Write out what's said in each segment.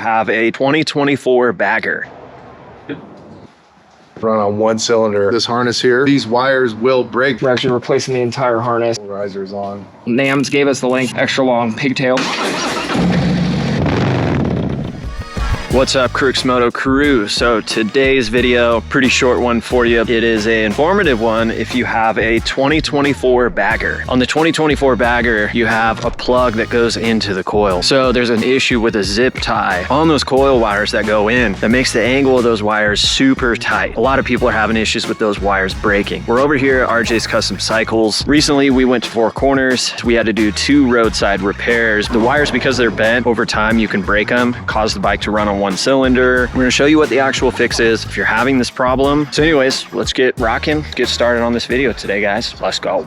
Have a 2024 bagger. Run on one cylinder. This harness here, these wires will break. We're actually replacing the entire harness. Riser's on. NAMZ gave us the length, extra long pigtail. What's up, CROOKS Moto crew? So today's video, pretty short one for you. It is an informative one if you have a 2024 bagger. On the 2024 bagger, you have a plug that goes into the coil. So there's an issue with a zip tie on those coil wires that go in that makes the angle of those wires super tight. A lot of people are having issues with those wires breaking. We're over here at RJ's Custom Cycles. Recently, we went to Four Corners. We had to do 2 roadside repairs. The wires, because they're bent over time, you can break them, cause the bike to run on one cylinder. We're gonna show you what the actual fix is if you're having this problem. So anyways, let's get rocking, get started on this video today, guys. Let's go.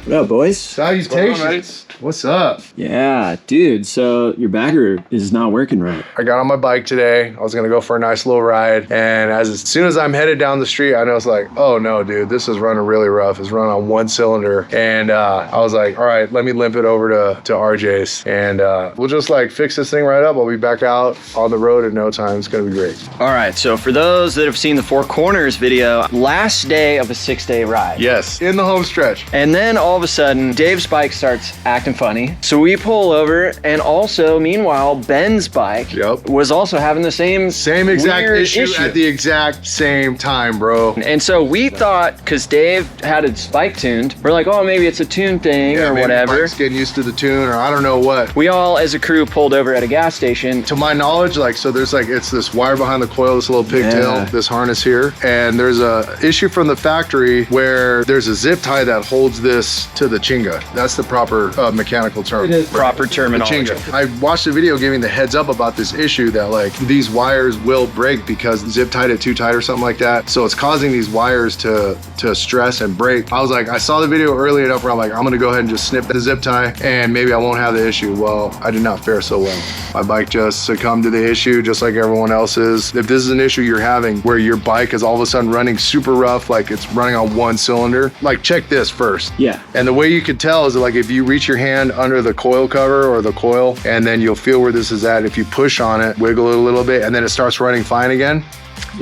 What up, boys? Salutations. What's up? Yeah, dude, so your bagger is not working right. I got on my bike today. I was gonna go for a nice little ride, and as soon as I'm headed down the street, I know it's like, oh no, dude, this is running really rough. It's running on one cylinder, and I was like, all right, let me limp it over to RJ's, and we'll just like fix this thing right up. I'll be back out on the road in no time. It's gonna be great. All right, so for those that have seen the Four Corners video, last day of a 6-day ride. Yes, in the home stretch. And then all of a sudden, Dave's bike starts acting funny. So we pull over, and also, meanwhile, Ben's bike was also having the same exact issue at the exact same time, bro. And so we thought, because Dave had his bike tuned, we're like, oh, maybe it's a tune thing or whatever. Bike's getting used to the tune, or I don't know what. We all, as a crew, pulled over at a gas station. To my knowledge, like, so there's like, it's this wire behind the coil, this little pigtail, this harness here, and there's a issue from the factory where there's a zip tie that holds this to the chinga. That's the proper mechanical term. It is proper terminology. I watched a video giving the heads up about this issue that like these wires will break because zip tied it too tight or something like that. So it's causing these wires to stress and break. I was like, I saw the video early enough where I'm like, I'm gonna go ahead and just snip the zip tie and maybe I won't have the issue. Well, I did not fare so well. My bike just succumbed to the issue just like everyone else's. If this is an issue you're having where your bike is all of a sudden running super rough, like it's running on one cylinder, like check this first. Yeah. And the way you can tell is that, like if you reach your hand under the coil cover or the coil, and then you'll feel where this is at. If you push on it, wiggle it a little bit, and then it starts running fine again,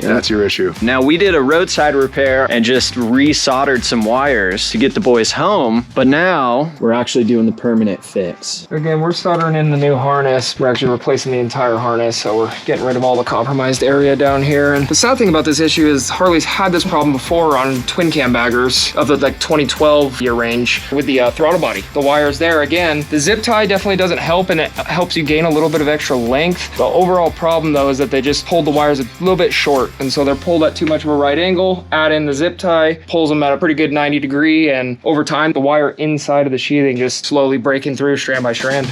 that's your issue. Now, we did a roadside repair and just re-soldered some wires to get the boys home, but now we're actually doing the permanent fix. Again, we're soldering in the new harness. We're actually replacing the entire harness, so we're getting rid of all the compromised area down here. And the sad thing about this issue is Harley's had this problem before on twin cam baggers of the like 2012 year range with the throttle body. The wires there, again, the zip tie definitely doesn't help, and it helps you gain a little bit of extra length. The overall problem though is that they just pulled the wires a little bit short, and so they're pulled at too much of a right angle. Add in the zip tie, pulls them at a pretty good 90 degree, and over time the wire inside of the sheathing just slowly breaking through strand by strand.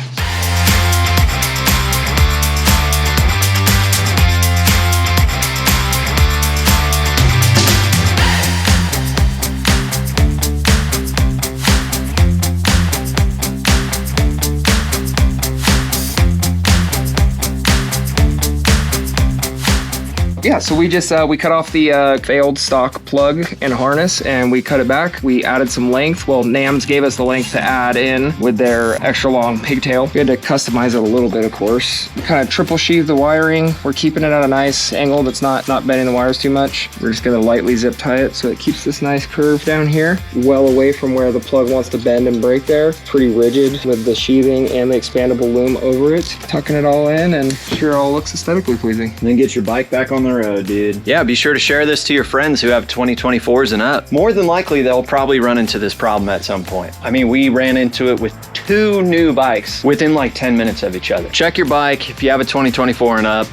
Yeah, so we just, we cut off the failed stock plug and harness, and we cut it back. We added some length. Well, NAMZ gave us the length to add in with their extra long pigtail. We had to customize it a little bit, of course. We kind of triple sheathe the wiring. We're keeping it at a nice angle that's not bending the wires too much. We're just gonna lightly zip tie it so it keeps this nice curve down here, well away from where the plug wants to bend and break there. Pretty rigid with the sheathing and the expandable loom over it. Tucking it all in, and sure, it all looks aesthetically pleasing. And then get your bike back on the road, dude. Yeah, be sure to share this to your friends who have 2024s and up. More than likely, they'll probably run into this problem at some point. I mean, we ran into it with 2 new bikes within like 10 minutes of each other. Check your bike if you have a 2024 and up.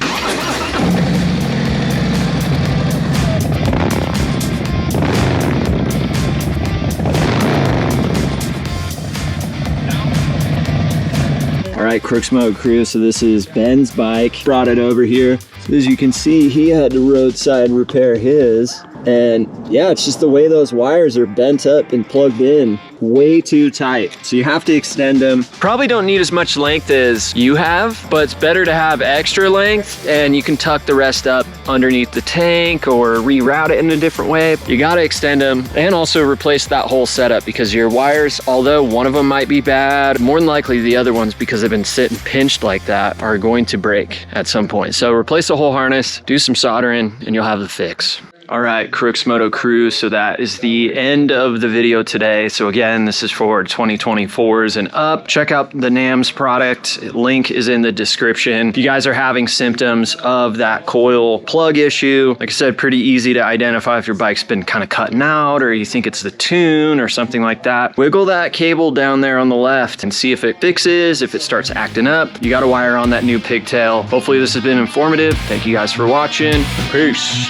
right, Crooks Moto Crew. So this is Ben's bike. Brought it over here. As you can see, he had to roadside repair his. And yeah, it's just the way those wires are bent up and plugged in way too tight. So you have to extend them. Probably don't need as much length as you have, but it's better to have extra length, and you can tuck the rest up underneath the tank or reroute it in a different way. You gotta extend them and also replace that whole setup, because your wires, although one of them might be bad, more than likely the other ones, because they've been sitting pinched like that, are going to break at some point. So replace the whole harness, do some soldering, and you'll have the fix. All right, Crooks Moto Crew, so that is the end of the video today. So again, this is for 2024s and up. Check out the NAMZ product. Link is in the description. If you guys are having symptoms of that coil plug issue, like I said, pretty easy to identify if your bike's been kind of cutting out or you think it's the tune or something like that. Wiggle that cable down there on the left and see if it fixes, if it starts acting up. You got to wire on that new pigtail. Hopefully this has been informative. Thank you guys for watching. Peace.